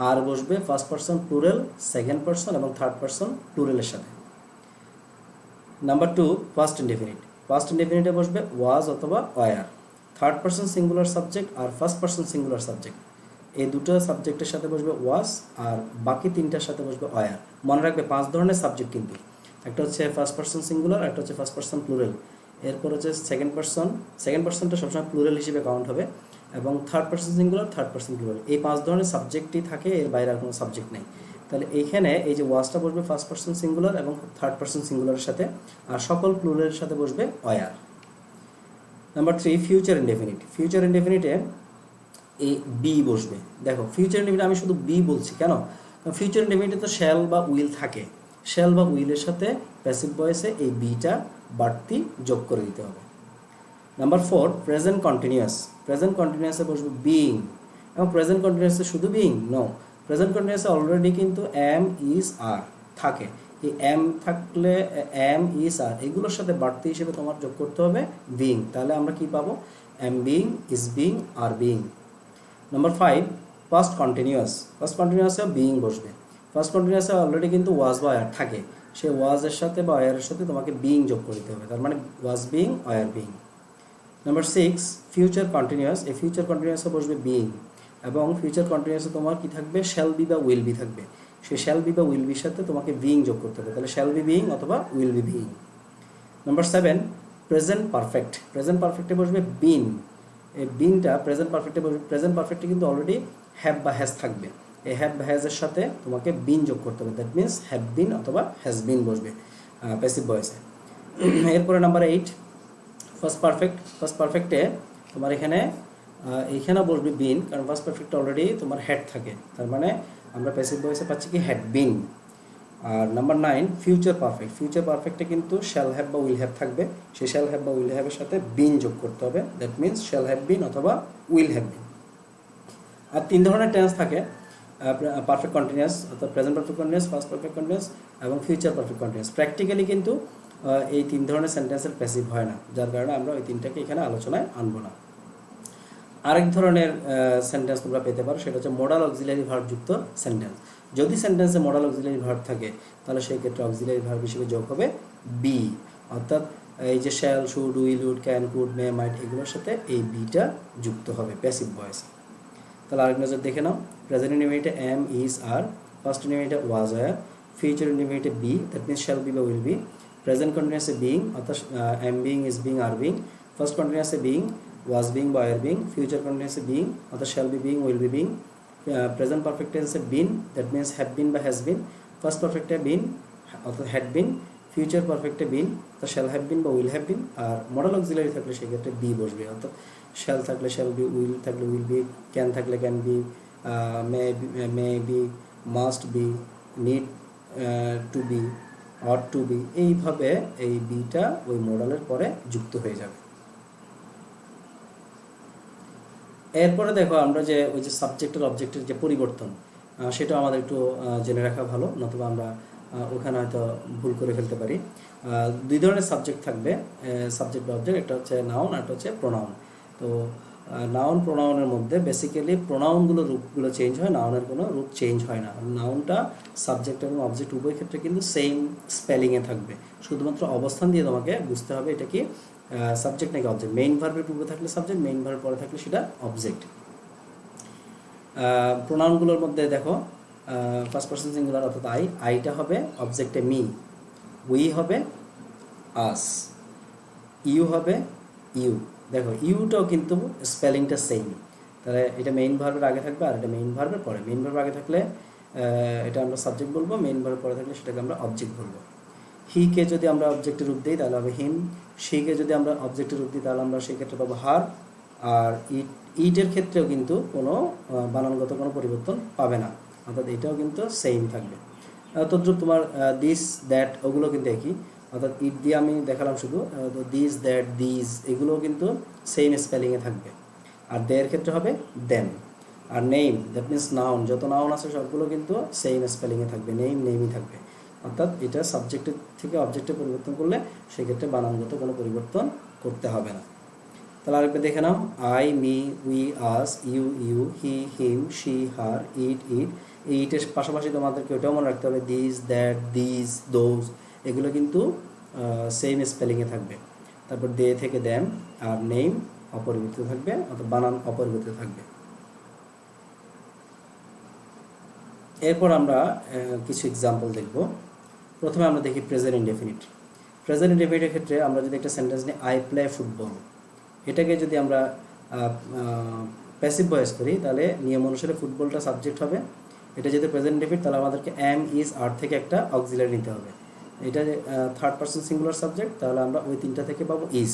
আর বসবে first person plural, second person এবং থার্ড পারসন প্লুরালের সাথে। নাম্বার 2 ফার্স্ট ইনডেফিনিট, ফার্স্ট ইনডেফিনিটে বসবে ওয়াজ অথবা were, third person singular subject আর ফার্স্ট পারসন সিঙ্গুলার সাবজেক্ট, এই দুটো সাবজেক্টের সাথে বসবে ওয়াজ, আর বাকি তিনটার সাথে বসবে ওয়ার। মনে রাখবে 5 ধরনের সাবজেক্ট কিন্তু, একটা হচ্ছে ফার্স্ট পারসন সিঙ্গুলার, একটা হচ্ছে ফার্স্ট পারসন প্লুরাল, এরপর হচ্ছে সেকেন্ড পারসনটা সবসময় প্লুরাল হিসেবে কাউন্ট হবে, এবং third person singular, third person plural, এই 5 ধরনের সাবজেক্টই থাকে, এর বাইরে আর কোনো সাবজেক্ট নেই। তাহলে এইখানে এই যে ওয়াজটা বসবে ফার্স্ট পারসন সিঙ্গুলার এবং থার্ড পারসন সিঙ্গুলারের সাথে, আর সকল প্লুরালের সাথে বসবে were. Number 3 future indefinite. Future ইনডেফিনিটে এই বি বসবে। দেখো ফিউচার ইনডেফিনিট আমি শুধু বি বলছি কেন, ফিউচার ইনডেফিনিটে তো শ্যাল বা উইল থাকে, শ্যাল বা উইলের সাথে প্যাসিভ ভয়েসে এই বিটা বাড়তি যোগ করে দিতে হবে। Number 4 present continuous. প্রেজেন্ট কন্টিনিউয়াসে বসবে বিইং, এবং প্রেজেন্ট কন্টিনিউয়াসে শুধু বিইং নো, প্রেজেন্ট কন্টিনিউয়াসে অলরেডি কিন্তু এম ইজ আর থাকে। এই এম থাকলে এম ইজ আর এগুলোর সাথে বাড়তি হিসেবে তোমার যোগ করতে হবে বিইং, তাহলে আমরা কি পাবো, am being, is being, are being. Number 5 past continuous. Past কন্টিনিউয়াসে বিইং বসবে। ফার্স্ট কন্টিনিউয়াসে অলরেডি কিন্তু ওয়াজ বা আর থাকে, সেই ওয়াজের সাথে বা আয়ারের সাথে তোমাকে বিইং যোগ করে দিতে হবে, তার মানে ওয়াজ বিইং, আয়ার বিইং। Number 6 future continuous. এই ফিউচার কন্টিনিউয়াসে বসবে বিইং, এবং ফিউচার কন্টিনিউয়াসে তোমার কি থাকবে, শ্যাল বি বা উইল বি থাকবে, সেই শ্যাল বি বা উইল বির সাথে তোমাকে বিইং যোগ করতে হবে, তাহলে শ্যাল বি বিইং অথবা will be being. Number 7 present perfect. Present পারফেক্টে বসবে বিন। এই বিনটা প্রেজেন্ট পারফেক্টে বসবে, প্রেজেন্ট পারফেক্টে কিন্তু অলরেডি হ্যাভ বা হ্যাজ থাকবে, এই হ্যাভ বা হ্যাজের সাথে তোমাকে বিন যোগ করতে হবে, দ্যাট মিনস হ্যাভ বিন অথবা হ্যাজ বিন বসবে প্যাসিভ ভয়েসে। এরপরে নাম্বার 8 ফার্স্ট পারফেক্ট। ফার্স্ট পারফেক্টে তোমার এইখানে বসবে বিন, কারণ ফার্স্ট পারফেক্টে অলরেডি তোমার হ্যাড থাকে, তার মানে আমরা প্যাসিভ ভয়েসে পাচ্ছি কি হ্যাড বিন। আর নাম্বার 9 ফিউচার পারফেক্ট। ফিউচার পারফেক্টে কিন্তু শ্যাল হ্যাভ বা উইল হ্যাভ থাকবে, সেই শ্যাল হ্যাভ বা উইল হ্যাভের সাথে বিন যোগ করতে হবে, that means shall have been অথবা উইল হ্যাভ বিন। আর 3 ধরনের টেন্স থাকে, পারফেক্ট কন্টিনিউয়াস অর্থাৎ present perfect continuous, first perfect continuous এবং ফিউচার পারফেক্ট কন্টিনিউয়াস। প্র্যাকটিক্যালি কিন্তু এই 3 ধরনের সেন্টেন্সের প্যাসিভ হয় না, যার কারণে আমরা ওই 3টাকে এখানে আলোচনায় আনবো না। আরেক ধরনের সেন্টেন্স তোমরা পেতে পারো, সেটা হচ্ছে মোডাল অক্সিলারি ভার্ব যুক্ত সেন্টেন্স। যদি সেন্টেন্সে মোডাল অক্সিলারি ভার্ব থাকে, তাহলে সেই ক্ষেত্রে অক্সিলারি ভার্ব হিসেবে যোগ হবে বি, অর্থাৎ এই যে shall, should, will, would, can, could, may, might এগুলোর সাথে এই বিটা যুক্ত হবে প্যাসিভ ভয়েসে। তাহলে আরেক নজর দেখে নাও, প্রেজেন্ট ইনডিফিনিটে এম ইজ আর, ফার্স্ট ইনডিফিনিটে ওয়াজ আর, ফিউচার ইনডিফিনিটে be, that means shall be বা উইল বি, প্রেজেন্ট কন্টিনিউয়াসে বিইং অর্থাৎ am being, is being, are being, past কন্টিনিউয়াসে বিইং, ওয়াজ বিইং বা আর বিইং, ফিউচার কন্টিনিউয়াসে বিইং অর্থাৎ shall be being, will be being, present perfect টেন্সে been, that means have been বা হ্যাজ বিন, ফার্স্ট পারফেক্টে বিন অর্থাৎ হ্যাড বিন, ফিউচার পারফেক্টে বিন অর্থাৎ শ্যাল হ্যাভ বিন বা উইল হ্যাভ বিন, আর মডেল অক্সিলারি থাকলে সেক্ষেত্রে বি বসবে, অর্থাৎ শ্যাল থাকলে শ্যাল বি, উইল থাকলে উইল বি, ক্যান থাকলে can be, may be, must be, need to be, ought to be, এইভাবে এই বিটা ওই মডেলের পরে যুক্ত হয়ে যাবে। এরপরে দেখো আমরা যে ওই যে সাবজেক্টের অবজেক্টের যে পরিবর্তন, সেটা আমাদের একটু জেনে রাখা ভালো, নতুবা আমরা ওখানে হয়তো ভুল করে ফেলতে পারি। 2 ধরনের সাবজেক্ট থাকবে, সাবজেক্ট বা অবজেক্ট, একটা হচ্ছে নাউন আর একটা হচ্ছে প্রোনাউন। তো নাউন প্রোনাউনের মধ্যে বেসিক্যালি প্রোনাউনগুলো রূপগুলো চেঞ্জ হয়, নাউনের কোনো রূপ চেঞ্জ হয় না। নাউনটা সাবজেক্ট এবং অবজেক্ট উভয় ক্ষেত্রে কিন্তু সেম স্পেলিংয়ে থাকবে, শুধুমাত্র অবস্থান দিয়ে তোমাকে বুঝতে হবে এটা কি সাবজেক্ট নাকি অবজেক্ট। মেইন ভার্বের পূর্বে থাকলে সাবজেক্ট, মেইন ভার্ব পরে থাকলে সেটা অবজেক্ট। প্রোনাউনগুলোর মধ্যে দেখো ফার্স্ট পারসন সিঙ্গুলার অর্থাৎ আইটা হবে অবজেক্টে মি, উই হবে আস, ইউ হবে ইউ। দেখো ইউটাও কিন্তু স্পেলিংটা সেম, তাহলে এটা মেইন ভার্বের আগে থাকবে আর এটা মেইন ভার্বের পরে। মেইন ভার্ব আগে থাকলে এটা আমরা সাবজেক্ট বলবো, মেইন ভার্ব পরে থাকলে সেটাকে আমরা অবজেক্ট বলবো। হিকে যদি আমরা অবজেক্টের রূপ দিই তাহলে হবে হিম, শিকে যদি আমরা অবজেক্টের রূপ দিই তাহলে আমরা সেই ক্ষেত্রে পাবো হার। আর ইটের ক্ষেত্রেও কিন্তু কোনো বানানগত কোনো পরিবর্তন পাবে না, অর্থাৎ এটাও কিন্তু সেম থাকবে। তদ্রুপ তোমার দিস, দ্যাট ওগুলো কিন্তু একই, অর্থাৎ ইট দিয়ে আমি দেখালাম শুধু, দিস, দ্যাট, দিস এগুলোও কিন্তু সেম স্পেলিংয়ে থাকবে। আর দেয়ের ক্ষেত্রে হবে দেম। আর নেম, দ্যাট মিনস নাউন, যত নাউন আছে সবগুলো কিন্তু সেম স্পেলিংয়ে থাকবে, নেম নেমই থাকবে। অর্থাৎ এটা সাবজেক্টের থেকে অবজেক্টে পরিবর্তন করলে সেক্ষেত্রে বানানগত কোনো পরিবর্তন করতে হবে না। তাহলে আরেকবার দেখে নাও, I, me, we, us, you, you, he, him, she, her, it, it. এই ইটের পাশাপাশি তোমাদেরকে ওটাও মনে রাখতে হবে দিস, দ্যাট, দিস, দোজ এগুলো কিন্তু সেম স্পেলিংয়ে থাকবে। তারপর দে থেকে দেম, আর নেম অপরিবর্তিত থাকবে, অর্থাৎ বানান অপরিবর্তিত থাকবে। এরপর আমরা কিছু এক্সাম্পল দেখব। প্রথমে আমরা দেখি প্রেজেন্ট ইনডেফিনিট। প্রেজেন্ট ইনডেফিনিটের ক্ষেত্রে আমরা যদি একটা সেন্টেন্স নিই, আই প্লে ফুটবল, এটাকে যদি আমরা প্যাসিভ ভয়েস করি তাহলে নিয়ম অনুসারে ফুটবলটা সাবজেক্ট হবে। এটা যদি প্রেজেন্ট ইনডেফিনিট তাহলে আমাদেরকে এম, ইজ, আর থেকে একটা অক্সিলারি নিতে হবে। এটা থার্ড পারসন সিঙ্গুলার সাবজেক্ট, তাহলে আমরা ওই 3টা থেকে পাবো ইজ।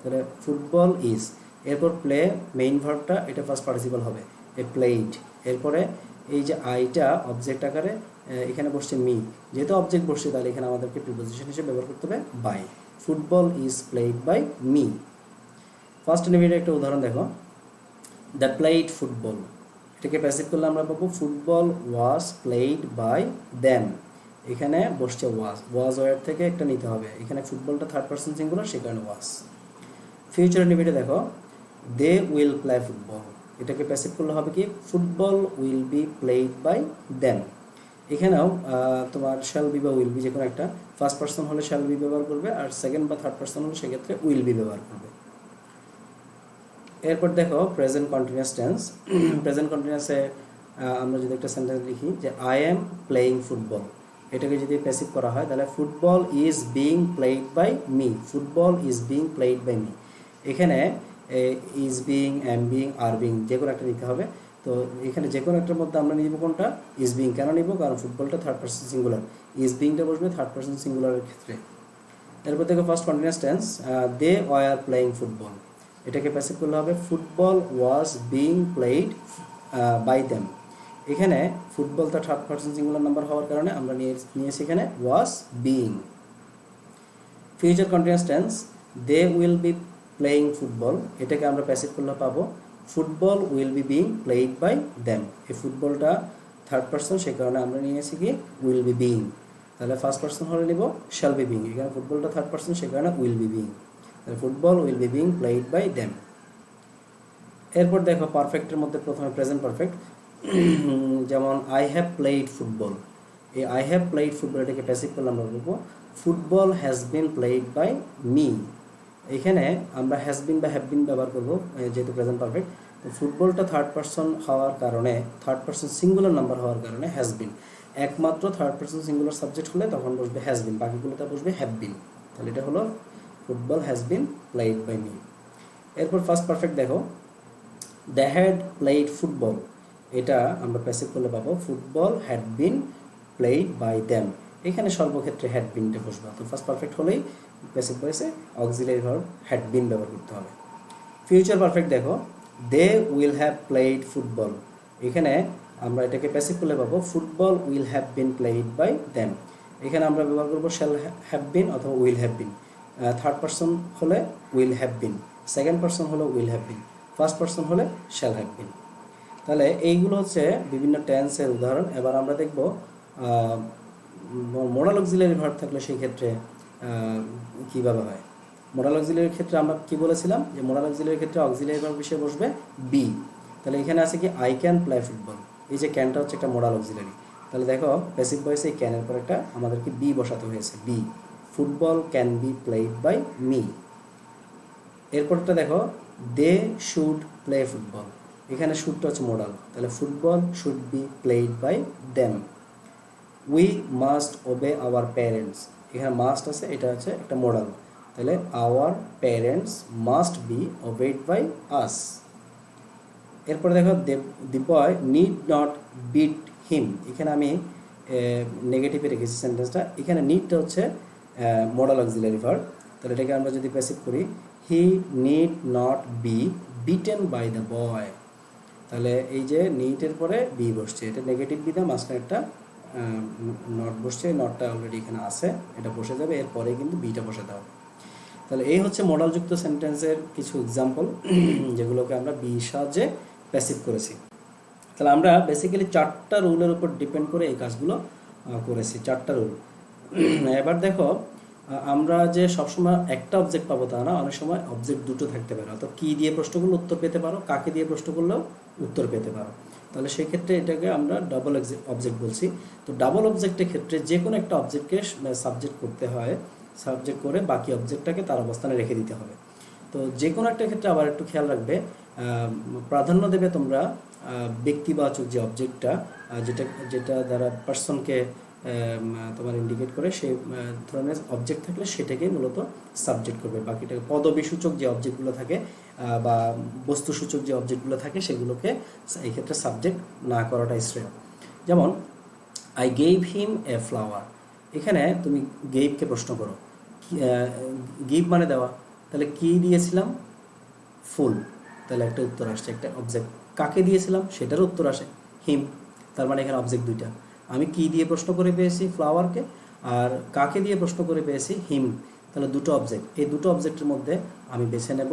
তাহলে ফুটবল ইজ, এরপর প্লে মেইন ভার্বটা এটা ফার্স্ট পার্টিসিপল হবে, এ প্লেইড। এরপরে এই যে আইটা অবজেক্ট আকারে এখানে বসছে মি, যেহেতু অবজেক্ট বসছে তাহলে এখানে আমাদেরকে প্রিপোজিশন হিসেবে ব্যবহার করতে হবে by. Football is played by me. First individual একটা উদাহরণ দেখো, দ্য প্লেইড ফুটবল, এটাকে প্যাসিভ করলে আমরা পাবো football was played by them. এখানে বসছে ওয়াজ ওয়ার থেকে একটা নিতে হবে, এখানে ফুটবলটা থার্ড পার্সন সিঙ্গুলার, সেই কারণে ওয়াজ। ফিউচার ইন্ডিভিজুয়াল দেখো, দে উইল প্লে ফুটবল, এটাকে প্যাসিভ করলে হবে কি football will be played by them. এখানেও তোমার শ্যাল বি বা উইল বি যে কোনো একটা, ফার্স্ট পার্সন হলে শ্যাল বি ব্যবহার করবে, আর সেকেন্ড বা থার্ড পার্সন হলে সেক্ষেত্রে উইল বি ব্যবহার করবে। এরপর দেখো প্রেজেন্ট কন্টিনিউয়াস টেন্স। প্রেজেন্ট কন্টিনিউয়াসে আমরা যদি একটা সেন্টেন্স লিখি যে আই এম প্লেয়িং ফুটবল, এটাকে যদি প্যাসিভ করা হয় তাহলে football is being played by me, football is being played by me. এখানে is being, am being, are being যে কোনো একটা নিতে হবে। তো এখানে যে কোনো একটার মধ্যে আমরা নিব কোনটা, ইজ বিং। কেন নিব, কারণ ফুটবলটা থার্ড পার্সন সিঙ্গুলার, ইজ বিংটা বসবে থার্ড পার্সন সিঙ্গুলারের ক্ষেত্রে। এরপর দেখো first continuous tense, they were playing football, এটাকে প্যাসিভ করলে হবে football was being played by them. এখানে ফুটবলটা থার্ড পার্সন সিঙ্গুলার নাম্বার হওয়ার কারণে আমরা নিয়েছি এখানে was being. Future continuous tense, they will be playing football, এটাকে আমরা প্যাসিভ করলে পাবো football will be being played by them. এই ফুটবলটা থার্ড পার্সন, সেই কারণে আমরা নিয়েছি কি উইল বি বিং। তাহলে ফার্স্ট পার্সন হলে নিব শ্যাল বি বিং, এখানে ফুটবলটা থার্ড পার্সন, সেই কারণে will be being. Football will be being played by them. এরপর দেখো পারফেক্টের মধ্যে প্রথমে প্রেজেন্ট পারফেক্ট, যেমন আই হ্যাভ প্লেইড ফুটবল, এই আই হ্যাভ প্লেইড ফুটবল এটাকে প্যাসিভ করলে আমরা বলবো football has been played by me. এখানে আমরা হ্যাজ বিন বা হ্যাভ বিন ব্যবহার করবো যেহেতু প্রেজেন্ট পারফেক্ট। তো ফুটবলটা থার্ড পার্সন হওয়ার কারণে, থার্ড পার্সন সিঙ্গুলার নাম্বার হওয়ার কারণে হ্যাজ বিন, একমাত্র থার্ড পার্সন সিঙ্গুলার সাবজেক্ট হলে তখন বসবে হ্যাজ বিন, বাকিগুলোতে বসবে হ্যাভ বিন। তাহলে এটা হলো football has been played by me. এরপর ফার্স্ট পারফেক্ট দেখো, দে হ্যাড প্লেইড ফুটবল, এটা আমরা প্যাসিভ করলে পাবো football had been played by them. এখানে সর্বক্ষেত্রে হ্যাড বিনটা বসবে, তো ফার্স্ট পারফেক্ট হলেই প্যাসিভ ভয়েসে অক্সিলারি ভার্ব হ্যাড বিন ব্যবহার করতে হবে। ফিউচার পারফেক্ট দেখো, they will have played football, এখানে আমরা এটাকে প্যাসিভ করলে পাবো football will have been played by them. এখানে আমরা ব্যবহার করবো শ্যাল হ্যাভ বিন অথবা will have been. Third person হলে will have been, second person হলে will have bin, first person হলে শ্যাল হ্যাভ বিন। তাহলে এইগুলো হচ্ছে বিভিন্ন টেন্সের উদাহরণ। এবার আমরা দেখব মোডাল অক্সিলারি ভার্ব থাকলে সেই ক্ষেত্রে কীভাবে হয়। মোডাল অক্সিলারির ক্ষেত্রে আমরা কি বলেছিলাম যে মোডাল অক্সিলারির ক্ষেত্রে অক্সিলারি ভার্ব হিসেবে বসবে বি। তাহলে এখানে আছে কি আই ক্যান প্লে ফুটবল, এই যে ক্যানটা হচ্ছে একটা মোডাল অক্সিলারি। তাহলে দেখো প্যাসিভ ভয়েসে এই ক্যানের পর একটা আমাদেরকে বি বসাতে হয়েছে, be, football can be played by me. এরপরটা দেখো, দে শুড প্লে ফুটবল, এখানে শুডটা হচ্ছে মোডাল, তাহলে football should be played by them. We must obey our parents, এখানে মাস্ট আছে, এটা হচ্ছে একটা মোডাল, তাহলে our parents must be obeyed by us. এরপরে দেখো, the boy need not beat him, এখানে আমি নেগেটিভে রেখেছি সেন্টেন্সটা, এখানে নিডটা হচ্ছে মোডাল অক্সিলারি ভার্ব। তাহলে এটাকে আমরা যদি প্যাসিভ করি, he need not be beaten by the boy, তাহলে এই যে নিটের পরে বি বসছে, এটা নেগেটিভ বিদা, মাঝখানে একটা নট বসছে, নটটা অলরেডি এখানে আছে, এটা বসে যাবে, এরপরে কিন্তু বিটা বসাতে হবে। তাহলে এই হচ্ছে মডালযুক্ত সেন্টেন্সের কিছু এক্সাম্পল যেগুলোকে আমরা বি সাহায্যে প্যাসিভ করেছি। তাহলে আমরা বেসিক্যালি 4টা রুলের উপর ডিপেন্ড করে এই কাজগুলো করেছি, 4টা রুল। এবার দেখো, আমরা যে সবসময় একটা অবজেক্ট পাবো তা না, অনেক সময় অবজেক্ট দুটো থাকতে পারে, অর্থাৎ কী দিয়ে প্রশ্ন করলে উত্তর পেতে পারো, কাকে দিয়ে প্রশ্ন করলেও উত্তর পেতে পারো। তাহলে সেই ক্ষেত্রে এটাকে আমরা ডাবল অবজেক্ট বলছি। তো ডাবল অবজেক্টের ক্ষেত্রে যে কোনো একটা অবজেক্টকে সাবজেক্ট করতে হয়, সাবজেক্ট করে বাকি অবজেক্টটাকে তার অবস্থানে রেখে দিতে হবে। তো যে কোনো একটা ক্ষেত্রে আবার একটু খেয়াল রাখবে, প্রাধান্য দেবে তোমরা ব্যক্তিবাচক যে অবজেক্টটা, যেটা দ্বারা পার্সনকে তোমার ইন্ডিকেট করে, সেই ধরনের অবজেক্ট থাকলে সেটাকে মূলত সাবজেক্ট করবে। বাকিটাকে পদবিসূচক যে অবজেক্টগুলো থাকে বা বস্তুসূচক যে অবজেক্টগুলো থাকে সেগুলোকে এই ক্ষেত্রে সাবজেক্ট না করাটাই শ্রেয়। যেমন I gave him a flower, এখানে তুমি গেভকে প্রশ্ন করো, গিভ মানে দেওয়া, তাহলে কি দিয়েছিলাম, ফুল, তাহলে একটা উত্তর আসছে, একটা অবজেক্ট। কাকে দিয়েছিলাম সেটার উত্তর আসে হিম, তার মানে এখানে অবজেক্ট দুইটা। আমি কি দিয়ে প্রশ্ন করে পেয়েছি, ফ্লাওয়ারকে, আর কাকে দিয়ে প্রশ্ন করে পেয়েছি, হিম, তাহলে দুটো অবজেক্ট। এই দুটো অবজেক্টের মধ্যে আমি বেছে নেব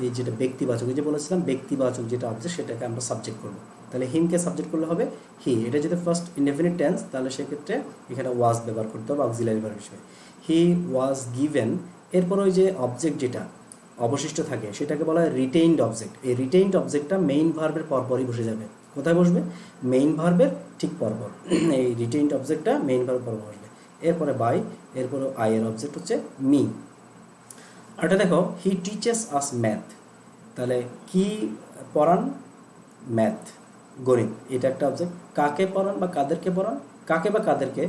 এই যেটা ব্যক্তিবাচক, এই যে বলেছিলাম ব্যক্তিবাচক যেটা অবজেক্ট সেটাকে আমরা সাবজেক্ট করব। তাহলে হিমকে সাবজেক্ট করলে হবে হি। এটা যদি ফার্স্ট ইনডেফিনিট টেন্স তাহলে সেক্ষেত্রে এখানে ওয়াজ ব্যবহার করতে হবে অক্সিলারি ভার্ব হিসেবে, হি ওয়াজ গিভেন। এরপর ওই যে অবজেক্ট যেটা অবশিষ্ট থাকে সেটাকে বলা হয় রিটেইনড অবজেক্ট। এই রিটেইনড অবজেক্টটা মেইন ভার্বের পরপরই বসে যাবে। কোথায় বসবে, মেইন ভার্বের ঠিক পরপর। এই রিটেইনড অবজেক্টটা মেইন ভার্বের পরপর বসবে। এরপরে বাই, এরপরে আই এর অবজেক্ট হচ্ছে মি। আর এটা দেখো, হি টিচেস আস ম্যাথ, তাহলে কি পড়ান, ম্যাথ, গণিত, এটা একটা অবজেক্ট। কাকে পড়ান বা কাদেরকে পড়ান, কাকে বা কাদেরকে,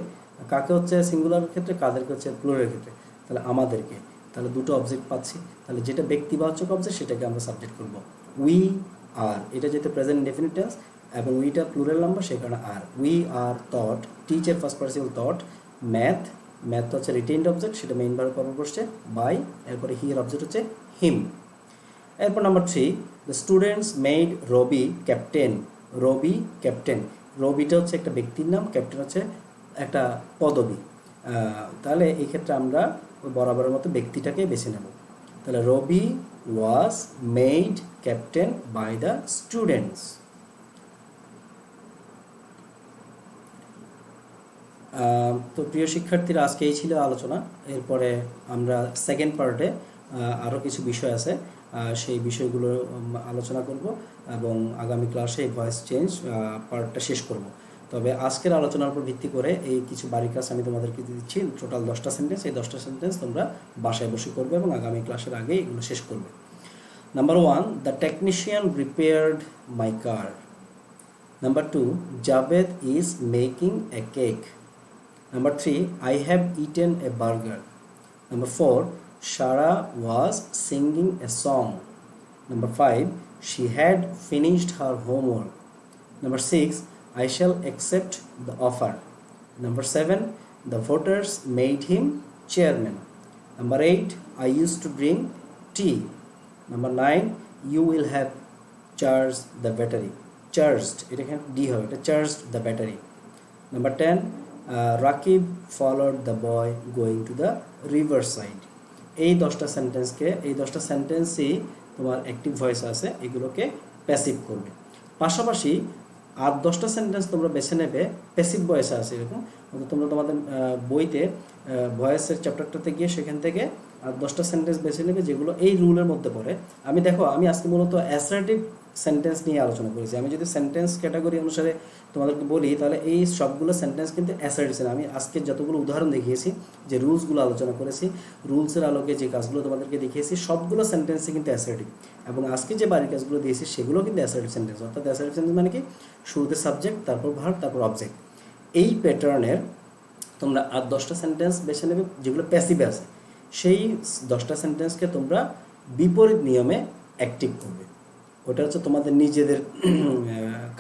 কাকে হচ্ছে সিঙ্গুলারের ক্ষেত্রে, কাদেরকে হচ্ছে প্লুরালের ক্ষেত্রে, তাহলে আমাদেরকে। তাহলে দুটো অবজেক্ট পাচ্ছি। তাহলে যেটা ব্যক্তিবাচক অবজেক্ট সেটাকে আমরা সাবজেক্ট করব। উই আর, এটা যেহেতু প্রেজেন্ট ইনডেফিনিট টেন্স এবং উইটা প্লুরাল নাম্বার সেই কারণে are. We are taught, teacher past participle taught, math, math হচ্ছে রিটেইনড অবজেক্ট সেটা মেইন ভার্ব পরপর বসছে, বাই, এরপরে হি এর অবজেক্ট হচ্ছে হিম। এরপর number 3, the students made Ravi captain. Ravi captain, রবিটা হচ্ছে একটা ব্যক্তির নাম, ক্যাপ্টেন হচ্ছে একটা পদবি। তাহলে এই ক্ষেত্রে আমরা ওই বরাবরের মতো ব্যক্তিটাকে বেছে নেব। তাহলে Ravi was made captain by the students. তো প্রিয় শিক্ষার্থীরা, আজকে এই ছিল আলোচনা। এরপরে আমরা সেকেন্ড পার্টে আরও কিছু বিষয় আছে, সেই বিষয়গুলো আলোচনা করব এবং আগামী ক্লাসে এই ভয়েস চেঞ্জ পার্টটা শেষ করব। তবে আজকের আলোচনার উপর ভিত্তি করে এই কিছু বাড়ি কাজ আমি তোমাদেরকে দিচ্ছি, টোটাল 10টা সেন্টেন্স। এই 10টা সেন্টেন্স তোমরা বাসায় বসে করবে এবং আগামী ক্লাসের আগে এগুলো শেষ করবে। Number 1, the technician repaired my car. Number 2, Javed is making a cake. Number 3, I have eaten a burger. Number 4, Shara was singing a song. Number 5, she had finished her homework. Number 6, I shall accept the offer. Number 7, the voters made him chairman. Number 8, I used to drink tea. Number 9, you will have charged the battery. Charged, এটা এখানে D হবে, এটা charged the battery. Number 10, Rakib followed the boy going to the river side. এই 10টা সেন্টেন্সকে, এই 10টা সেন্টেন্সই তোমার অ্যাক্টিভ ভয়েস আছে, এগুলোকে প্যাসিভ করবে। পাশাপাশি আর 10টা সেন্টেন্স তোমরা বেছে নেবে প্যাসিভ ভয়েস আছে এরকম। তোমরা তোমাদের বইতে ভয়েসের চ্যাপ্টারটাতে গিয়ে সেখান থেকে আর 10টা সেন্টেন্স বেছে নেবে যেগুলো এই রুলের মধ্যে পড়ে। আমি আজকে মূলত অ্যাসার্টিভ সেন্টেন্স নিয়ে আলোচনা করেছি। আমি যদি সেন্টেন্স ক্যাটাগরি অনুসারে তোমাদেরকে বলি তাহলে এই সবগুলো সেন্টেন্স কিন্তু অ্যাসার্টিভ। আমি আজকে যতগুলো উদাহরণ দেখিয়েছি, যে রুলসগুলো আলোচনা করেছি, রুলসের আলোকে যে কাজগুলো তোমাদেরকে দেখিয়েছি, সবগুলো সেন্টেন্সই কিন্তু অ্যাসার্টিভ। এবং আজকে যে বাড়ির কাজগুলো দিয়েছি সেগুলো কিন্তু অ্যাসার্টিভ সেন্টেন্স। অর্থাৎ অ্যাসার্টিভ সেন্টেন্স মানে কি, শুরুতে সাবজেক্ট, তারপর ভার্ব, তারপর অবজেক্ট। এই প্যাটার্নের তোমরা আর 10টা সেন্টেন্স বেছে নেবে যেগুলো প্যাসিভে আছে। সেই 10টা সেন্টেন্সকে তোমরা বিপরীত নিয়মে অ্যাক্টিভ করবে। ওটা হচ্ছে তোমাদের নিজেদের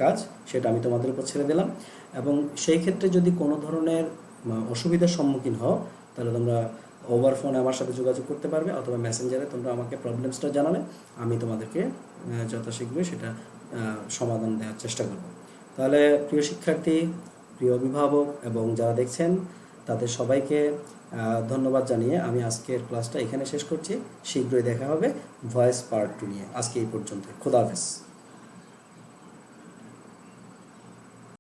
কাজ, সেটা আমি তোমাদের উপর ছেড়ে দিলাম। এবং সেই ক্ষেত্রে যদি কোনো ধরনের অসুবিধার সম্মুখীন হও তাহলে তোমরা ওভার ফোনে আমার সাথে যোগাযোগ করতে পারবে, অথবা মেসেঞ্জারে তোমরা আমাকে প্রবলেমসটা জানালে আমি তোমাদেরকে যথাশীঘ্রই সেটা সমাধান দেওয়ার চেষ্টা করব। তাহলে প্রিয় শিক্ষার্থী, প্রিয় অভিভাবক এবং যারা দেখছেন তাদের সবাইকে ধন্যবাদ জানিয়ে আমি আজকের ক্লাসটা এখানে শেষ করছি। শীঘ্রই দেখা হবে ভয়েস পার্ট 2 নিয়ে। আজকে এই পর্যন্ত, খোদা হাফেজ।